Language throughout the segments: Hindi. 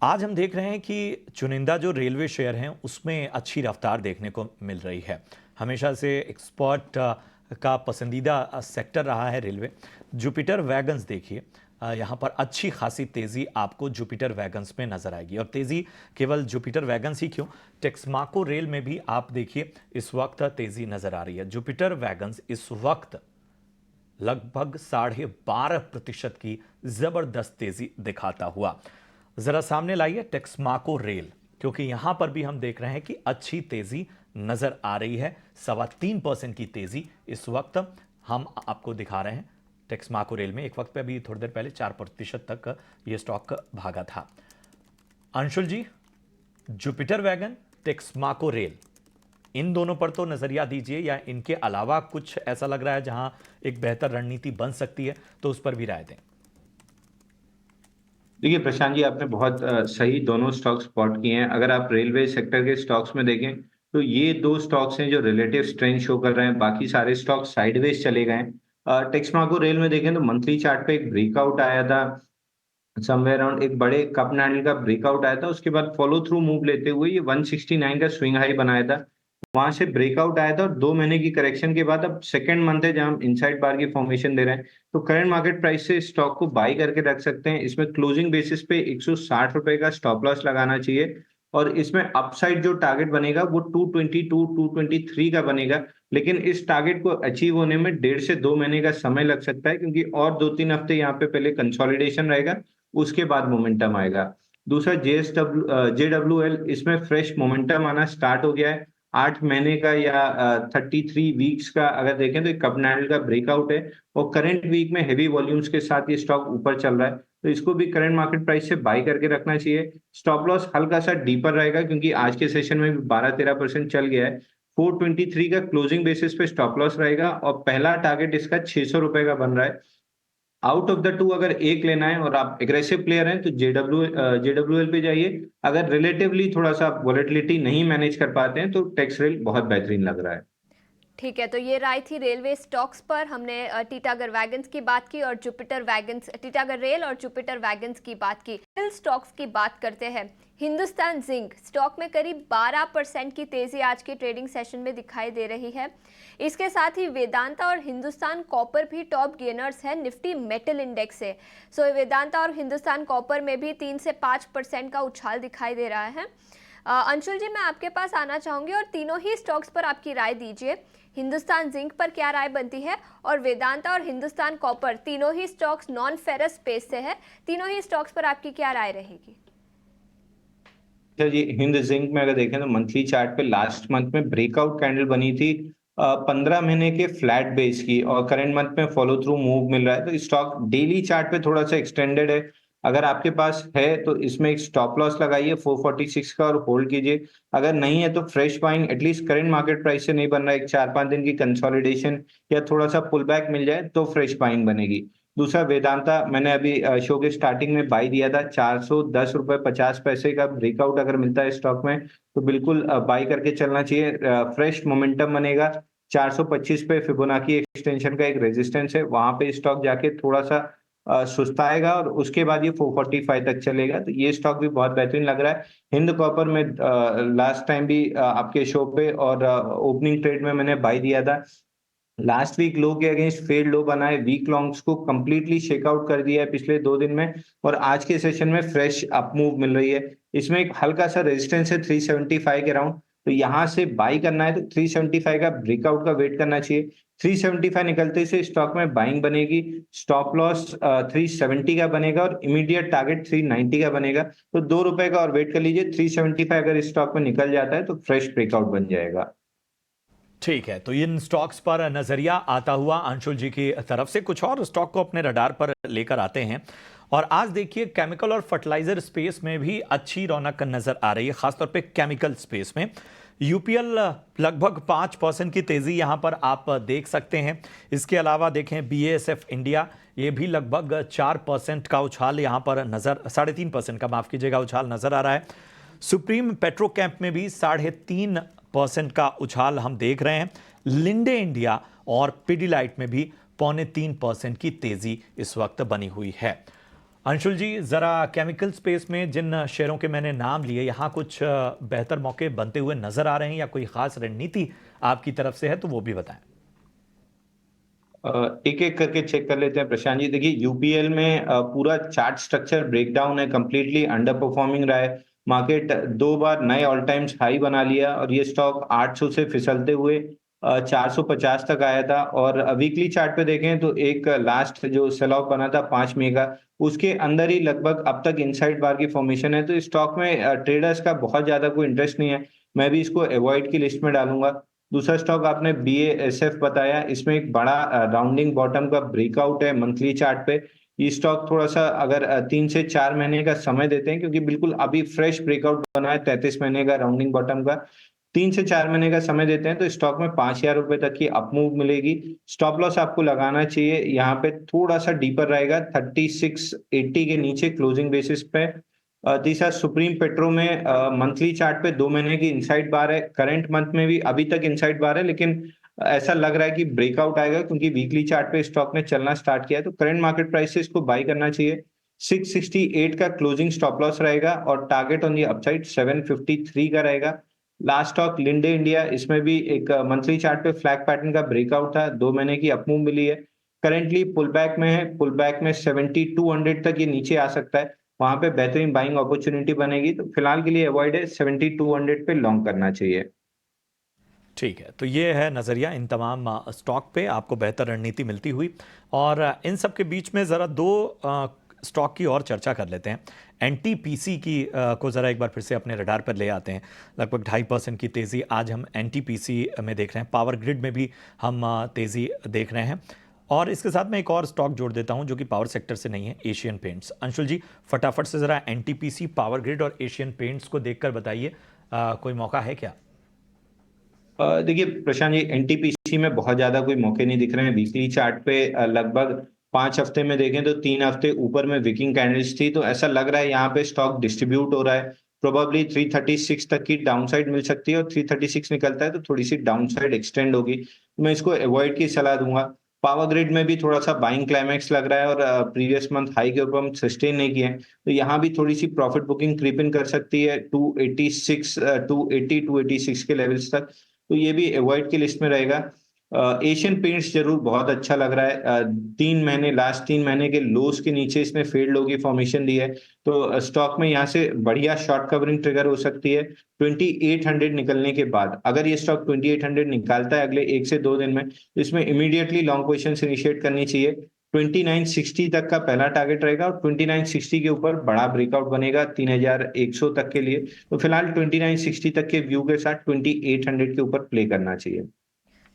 आज हम देख रहे हैं कि चुनिंदा जो रेलवे शेयर हैं उसमें अच्छी रफ्तार देखने को मिल रही है। हमेशा से एक्सपर्ट का पसंदीदा सेक्टर रहा है रेलवे। जुपिटर वैगन्स देखिए, यहाँ पर अच्छी खासी तेज़ी आपको जुपिटर वैगन्स में नज़र आएगी। और तेज़ी केवल जुपिटर वैगन्स ही क्यों, टेक्समाको रेल में भी आप देखिए इस वक्त तेज़ी नज़र आ रही है। जुपिटर वैगन्स इस वक्त लगभग 12.5% की ज़बरदस्त तेज़ी दिखाता हुआ। ज़रा सामने लाइए टेक्समाको रेल, क्योंकि यहां पर भी हम देख रहे हैं कि अच्छी तेज़ी नज़र आ रही है। 3.25% की तेज़ी इस वक्त हम आपको दिखा रहे हैं टेक्समाको रेल में। एक वक्त पे अभी थोड़ी देर पहले 4% तक ये स्टॉक भागा था। अंशुल जी, जुपिटर वैगन, टेक्समाको रेल, इन दोनों पर तो नजरिया दीजिए, या इनके अलावा कुछ ऐसा लग रहा है जहां एक बेहतर रणनीति बन सकती है, तो उस पर भी राय दें। देखिए प्रशांत जी, आपने बहुत सही दोनों स्टॉक स्पॉट किए हैं। अगर आप रेलवे सेक्टर के स्टॉक्स में देखें तो ये दो स्टॉक्स हैं जो रिलेटिव स्ट्रेंथ शो कर रहे हैं। बाकी सारे स्टॉक साइडवेज चले गए हैं। टेक्समाको रेल में देखें तो मंथली चार्ट पे एक ब्रेकआउट आया था, समवेयर अराउंड एक बड़े कप कैंडल का ब्रेकआउट आया था। उसके बाद फॉलो थ्रू मूव लेते हुए ये 169 का स्विंग हाई बनाया था, वहां से ब्रेकआउट आया था और 2 महीने की करेक्शन के बाद अब सेकंड मंथ है जहां हम इनसाइड बार की फॉर्मेशन दे रहे हैं। तो करंट मार्केट प्राइस से स्टॉक को बाई करके रख सकते हैं। इसमें क्लोजिंग बेसिस पे 160 रुपए का स्टॉप लॉस लगाना चाहिए और इसमें अपसाइड जो टारगेट बनेगा वो 222 223 का बनेगा। लेकिन इस टारगेट को अचीव होने में 1.5 से 2 महीने का समय लग सकता है, क्योंकि और 2-3 हफ्ते यहाँ पे पहले कंसोलिडेशन रहेगा, उसके बाद मोमेंटम आएगा। दूसरा JWL, इसमें फ्रेश मोमेंटम आना स्टार्ट हो गया है। 8 महीने का या 33 वीक्स का अगर देखें तो एक कप कैंडल का ब्रेकआउट है और करंट वीक में हेवी वॉल्यूम्स के साथ ये स्टॉक ऊपर चल रहा है, तो इसको भी करंट मार्केट प्राइस से बाई करके रखना चाहिए। स्टॉप लॉस हल्का सा डीपर रहेगा क्योंकि आज के सेशन में भी 12-13% चल गया है। 423 का क्लोजिंग बेसिस पे स्टॉप लॉस रहेगा और पहला टारगेट इसका 600 रुपए का बन रहा है। आउट ऑफ द टू अगर एक लेना है और आप एग्रेसिव प्लेयर हैं तो JWL पे जाइए। अगर रिलेटिवली थोड़ा सा वॉलेटिलिटी नहीं मैनेज कर पाते हैं तो टेक्स रेल बहुत बेहतरीन लग रहा है। ठीक है, तो ये राय थी रेलवे स्टॉक्स पर। हमने टीटागढ़ वैगन्स की बात की और जुपिटर वैगन्स, टीटागढ़ रेल और जुपिटर वैगन्स की बात की। रेल स्टॉक्स की बात करते हैं। हिंदुस्तान जिंक स्टॉक में करीब 12% की तेजी आज के ट्रेडिंग सेशन में दिखाई दे रही है। इसके साथ ही वेदांता और हिंदुस्तान कॉपर भी टॉप गेनर्स है निफ्टी मेटल इंडेक्स से। सो वेदांता और हिंदुस्तान कॉपर में भी 3 से 5% का उछाल दिखाई दे रहा है। अंशुल जी, मैं आपके पास आना चाहूंगी और तीनों ही स्टॉक्स पर आपकी राय दीजिए। हिंदुस्तान जिंक पर क्या राय बनती है और वेदांता और हिंदुस्तान कॉपर, तीनों ही स्टॉक्स नॉन फेरस स्पेस से है, तीनों ही स्टॉक्स पर आपकी क्या राय रहेगी? अच्छा जी, हिंद जिंक में अगर देखें तो मंथली चार्ट पे लास्ट मंथ में ब्रेकआउट कैंडल बनी थी 15 महीने के फ्लैट बेस की और करंट मंथ में फॉलो थ्रू मूव मिल रहा है। तो स्टॉक डेली चार्ट पे थोड़ा सा एक्सटेंडेड है। अगर आपके पास है तो इसमें एक स्टॉप लॉस लगाइए 446 का और होल्ड कीजिए। अगर नहीं है तो fresh buying, at least current market price से नहीं बन रहा है, एक 4-5 दिन की कंसोलिडेशन या थोड़ा सा पुल बैक मिल जाए तो फ्रेश बाइंग बनेगी। दूसरा वेदांता, मैंने अभी शो के स्टार्टिंग में बाई दिया था 410 रुपए 50 पैसे का ब्रेकआउट अगर मिलता है स्टॉक में तो बिल्कुल बाई करके चलना चाहिए। फ्रेश मोमेंटम बनेगा। 425 पे फिबोनाची एक्सटेंशन का एक रेजिस्टेंस है, वहां पे स्टॉक जाके थोड़ा सा सुस्ताएगा और उसके बाद ये 445 तक चलेगा, तो ये स्टॉक भी बहुत बेहतरीन लग रहा है। हिंद कॉपर में लास्ट टाइम भी आपके शो पे और ओपनिंग ट्रेड में मैंने बाई दिया था। लास्ट वीक लो के अगेंस्ट फेड लो बना है, वीक लॉन्ग्स को कंप्लीटली शेकआउट कर दिया है पिछले 2 दिन में और आज के सेशन में फ्रेश अप मूव मिल रही है। इसमें एक हल्का सा रेजिस्टेंस है 375 के अराउंड, तो यहां से बाई करना है तो 375 का ब्रेकआउट का वेट करना चाहिए। 375 निकलते से स्टॉक में बाइंग बनेगी। स्टॉप लॉस 370 का बनेगा और इमीडिएट टारगेट 390 का बनेगा, तो ₹2 का और वेट कर लीजिए। 375 अगर इस स्टॉक में निकल जाता है तो फ्रेश ब्रेकआउट बन जाएगा। ठीक है, तो इन स्टॉक्स पर नजरिया आता हुआ अंशुल जी की तरफ से कुछ और स्टॉक को अपने रडार पर लेकर आते हैं। और आज देखिए केमिकल और फर्टिलाइजर स्पेस में भी अच्छी रौनक नजर आ रही है, खासतौर पे केमिकल स्पेस में। यूपीएल लगभग 5% की तेजी यहां पर आप देख सकते हैं। इसके अलावा देखें BASF इंडिया, ये भी लगभग 4% का उछाल यहां पर नजर, 3.5% का माफ कीजिएगा उछाल नजर आ रहा है। सुप्रीम पेट्रोकैंप में भी 3.5% का उछाल हम देख रहे हैं। लिंडे इंडिया और पिडिलाइट में भी 2.25% की तेजी इस वक्त बनी हुई है। अंशुल जी, ज़रा केमिकल स्पेस में जिन शेयरों के मैंने नाम लिए, यहाँ कुछ बेहतर मौके बनते हुए नज़र आ रहे हैं या कोई ख़ास रणनीति आपकी तरफ से है तो वो भी बताएं। एक एक करके चेक कर लेते हैं प्रशांत जी। देखिए यूपीएल में पूरा चार्ट स्ट्रक्चर ब्रेकडाउन है, कंप्लीटली अंडर परफॉर्मिंग रहा है। मार्केट 2 बार नए ऑल टाइम्स हाई बना लिया और ये स्टॉक 800 से फिसलते हुए 450 तक आया था। और वीकली चार्ट पे देखें तो एक लास्ट जो सेल ऑफ बना था 5 मई का, उसके अंदर ही लगभग अब तक इनसाइड बार की फॉर्मेशन है। तो इस स्टॉक में ट्रेडर्स का बहुत ज्यादा कोई इंटरेस्ट नहीं है, मैं भी इसको अवॉइड की लिस्ट में डालूंगा। दूसरा स्टॉक आपने BASF बताया, इसमें एक बड़ा राउंडिंग बॉटम का ब्रेकआउट है मंथली चार्ट पे। ये स्टॉक थोड़ा-सा अगर 3 से 4 महीने का समय देते हैं, क्योंकि बिल्कुल अभी फ्रेश ब्रेकआउट बना है 33 महीने का राउंडिंग बॉटम का। 3 से 4 महीने का समय देते हैं तो स्टॉक में ₹5000 तक की अप मूव मिलेगी। स्टॉप लॉस आपको लगाना चाहिए, यहाँ पे थोड़ा-सा डीपर रहेगा 3680 के नीचे क्लोजिंग बेसिस पे। तीसरा सुप्रीम पेट्रो में मंथली चार्ट पे 2 महीने की इनसाइड बार है। करंट मंथ में भी अभी तक इनसाइड बार है, लेकिन ऐसा लग रहा है कि ब्रेकआउट आएगा, क्योंकि वीकली चार्ट पे स्टॉक ने चलना स्टार्ट किया है। तो करंट मार्केट प्राइस से इसको बाय करना चाहिए। 668 का क्लोजिंग स्टॉप लॉस रहेगा और टारगेट ऑन दी अपसाइड 753 का रहेगा। लास्ट स्टॉक लिंडे इंडिया, इसमें भी एक मंथली चार्ट पे फ्लैग पैटर्न का ब्रेकआउट था, 2 महीने की अपमूव मिली है। करेंटली पुल बैक में है, पुल बैक में 7200 तक ये नीचे आ सकता है, वहां पे बेहतरीन बाइंग अपॉर्चुनिटी बनेगी। तो फिलहाल के लिए अवॉइड है, 7200 पे लॉन्ग करना चाहिए। ठीक है, तो ये है नज़रिया इन तमाम स्टॉक पे आपको बेहतर रणनीति मिलती हुई। और इन सब के बीच में ज़रा दो स्टॉक की और चर्चा कर लेते हैं। एनटीपीसी की को ज़रा एक बार फिर से अपने रडार पर ले आते हैं। लगभग 2.5% की तेज़ी आज हम एनटीपीसी में देख रहे हैं। पावर ग्रिड में भी हम तेज़ी देख रहे हैं। और इसके साथ मैं एक और स्टॉक जोड़ देता हूं जो कि पावर सेक्टर से नहीं है, एशियन पेंट्स। अंशुल जी, फटाफट से ज़रा एनटीपीसी, पावर ग्रिड और एशियन पेंट्स को देखकर बताइए कोई मौका है क्या? देखिए प्रशांत जी, एनटीपीसी में बहुत ज्यादा कोई मौके नहीं दिख रहे हैं। वीकली चार्ट पे लगभग 5 हफ्ते में देखें तो 3 हफ्ते ऊपर में विकिंग कैंडल्स थी, तो ऐसा लग रहा है यहाँ पे स्टॉक डिस्ट्रीब्यूट हो रहा है। प्रोबेबली 336 तक की डाउनसाइड मिल सकती है और 336 निकलता है तो थोड़ी सी डाउनसाइड एक्सटेंड होगी, तो मैं इसको अवॉइड की सलाह दूंगा। पावर ग्रिड में भी थोड़ा सा बाइंग क्लाइमैक्स लग रहा है और प्रीवियस मंथ हाई के ऊपर हम सस्टेन नहीं किए हैं, तो यहाँ भी थोड़ी सी प्रॉफिट बुकिंग क्रीप इन कर सकती है 286 280 286 के लेवल्स तक, तो ये भी अवॉइड की लिस्ट में रहेगा। एशियन पेंट्स जरूर बहुत अच्छा लग रहा है। 3 महीने, लास्ट 3 महीने के लोस के नीचे इसने फेल्ड लो की फॉर्मेशन दी है, तो स्टॉक में यहाँ से बढ़िया शॉर्ट कवरिंग ट्रिगर हो सकती है 2800 निकलने के बाद। अगर ये स्टॉक 2800 निकालता है अगले 1 से 2 दिन में, तो इसमें इमीडिएटली लॉन्ग पोजीशन इनिशिएट करनी चाहिए। 2960 तक का पहला टारगेट रहेगा और 2960 के ऊपर बड़ा ब्रेकआउट बनेगा 3100 तक के लिए। तो फिलहाल 2960 तक के व्यू के साथ 2800 के ऊपर प्ले करना चाहिए।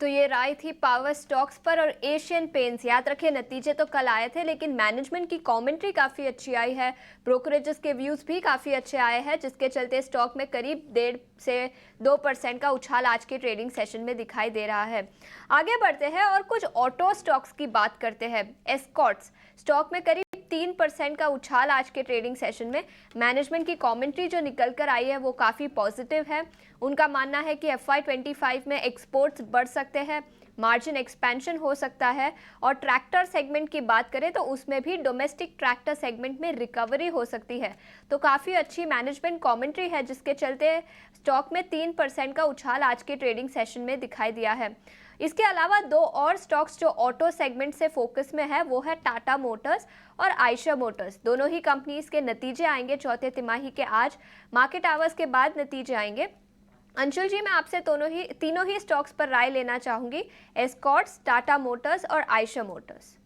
तो ये राय थी पावर स्टॉक्स पर। और एशियन पेंट्स, याद रखिए नतीजे तो कल आए थे लेकिन मैनेजमेंट की कमेंट्री काफ़ी अच्छी आई है, ब्रोकरेजेस के व्यूज़ भी काफ़ी अच्छे आए हैं, जिसके चलते स्टॉक में करीब 1.5 से 2% का उछाल आज के ट्रेडिंग सेशन में दिखाई दे रहा है। आगे बढ़ते हैं और कुछ ऑटो स्टॉक्स की बात करते हैं। एस्कॉर्ट्स स्टॉक में करीब 3% का उछाल आज के ट्रेडिंग सेशन में। मैनेजमेंट की कमेंट्री जो निकल कर आई है वो काफ़ी पॉजिटिव है। उनका मानना है कि FY25 में एक्सपोर्ट्स बढ़ सकते हैं, मार्जिन एक्सपेंशन हो सकता है, और ट्रैक्टर सेगमेंट की बात करें तो उसमें भी डोमेस्टिक ट्रैक्टर सेगमेंट में रिकवरी हो सकती है। तो काफ़ी अच्छी मैनेजमेंट कमेंट्री है, जिसके चलते स्टॉक में 3% का उछाल आज के ट्रेडिंग सेशन में दिखाई दिया है। इसके अलावा दो और स्टॉक्स जो ऑटो सेगमेंट से फोकस में है वो है टाटा मोटर्स और आयशर मोटर्स। दोनों ही कंपनीज के नतीजे आएंगे चौथे तिमाही के, आज मार्केट आवर्स के बाद नतीजे आएंगे। अंशुल जी, मैं आपसे तीनों ही स्टॉक्स पर राय लेना चाहूंगी, एस्कॉर्ट्स, टाटा मोटर्स और आयशर मोटर्स।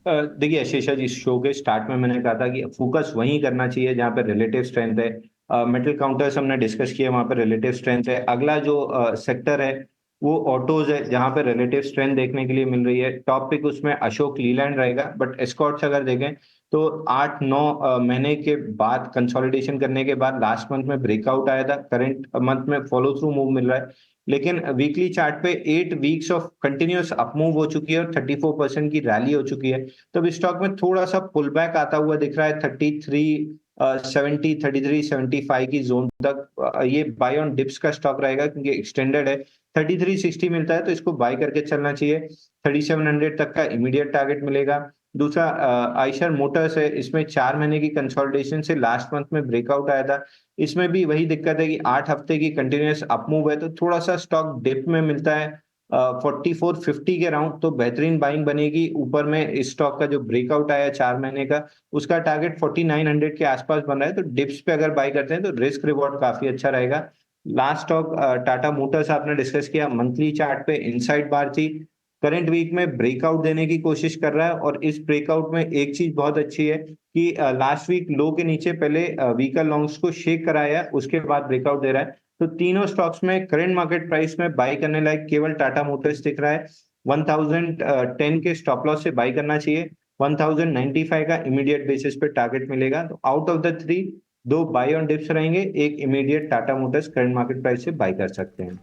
देखिए आशीषा जी, शो के स्टार्ट में मैंने कहा था कि फोकस वहीं करना चाहिए जहां पर रिलेटिव स्ट्रेंथ है। मेटल काउंटर्स हमने डिस्कस किया, वहां पर रिलेटिव स्ट्रेंथ है। अगला जो सेक्टर है वो ऑटोज है, जहां पर रिलेटिव स्ट्रेंथ देखने के लिए मिल रही है। टॉप पिक उसमें अशोक लीलैंड रहेगा, बट एस्कॉर्ट्स अगर देखें तो 8-9 महीने के बाद कंसोलिडेशन करने के बाद लास्ट मंथ में ब्रेकआउट आया था, करंट मंथ में फॉलो थ्रू मूव मिल रहा है, लेकिन वीकली चार्ट पे 8 वीक्स ऑफ कंटिन्यूअस अपमूव हो चुकी है और 34% की रैली हो चुकी है। तो अब स्टॉक में थोड़ा सा पुल बैक आता हुआ दिख रहा है 3370 3375 की जोन तक। ये बाय ऑन डिप्स का स्टॉक रहेगा क्योंकि एक्सटेंडेड है। 3360 मिलता है तो इसको बाय करके चलना चाहिए। 3700 तक का इमीडिएट टारगेट मिलेगा। दूसरा आइशर मोटर्स है, इसमें 4 महीने की कंसोलिडेशन से लास्ट मंथ में ब्रेकआउट आया था। इसमें भी वही दिक्कत है कि 8 हफ्ते की कंटिन्यूअस अप मूव है, तो थोड़ा-सा स्टॉक डिप में मिलता है 4450 के अराउंड, तो बेहतरीन बाइंग बनेगी। ऊपर में इस स्टॉक का जो ब्रेकआउट आया 4 महीने का, उसका टारगेट 4900 के आसपास बन रहा है, तो डिप्स पे अगर बाय करते हैं तो रिस्क रिवॉर्ड काफ़ी अच्छा रहेगा। लास्ट स्टॉक टाटा मोटर्स आपने डिस्कस किया, मंथली चार्ट पे इनसाइड बार थी, करंट वीक में ब्रेकआउट देने की कोशिश कर रहा है, और इस ब्रेकआउट में एक चीज बहुत अच्छी है कि लास्ट वीक लो के नीचे पहले वीकर लॉन्ग्स को शेक कराया, उसके बाद ब्रेकआउट दे रहा है। तो तीनों स्टॉक्स में करंट मार्केट प्राइस में बाय करने लायक केवल टाटा मोटर्स दिख रहा है। 1010 के स्टॉप लॉस से बाय करना चाहिए। 1095 का इमीडिएट बेसिस पे टारगेट मिलेगा। तो out of the three, 2 buy on dips रहेंगे, एक immediate Tata Motors current market price से बाय कर सकते हैं।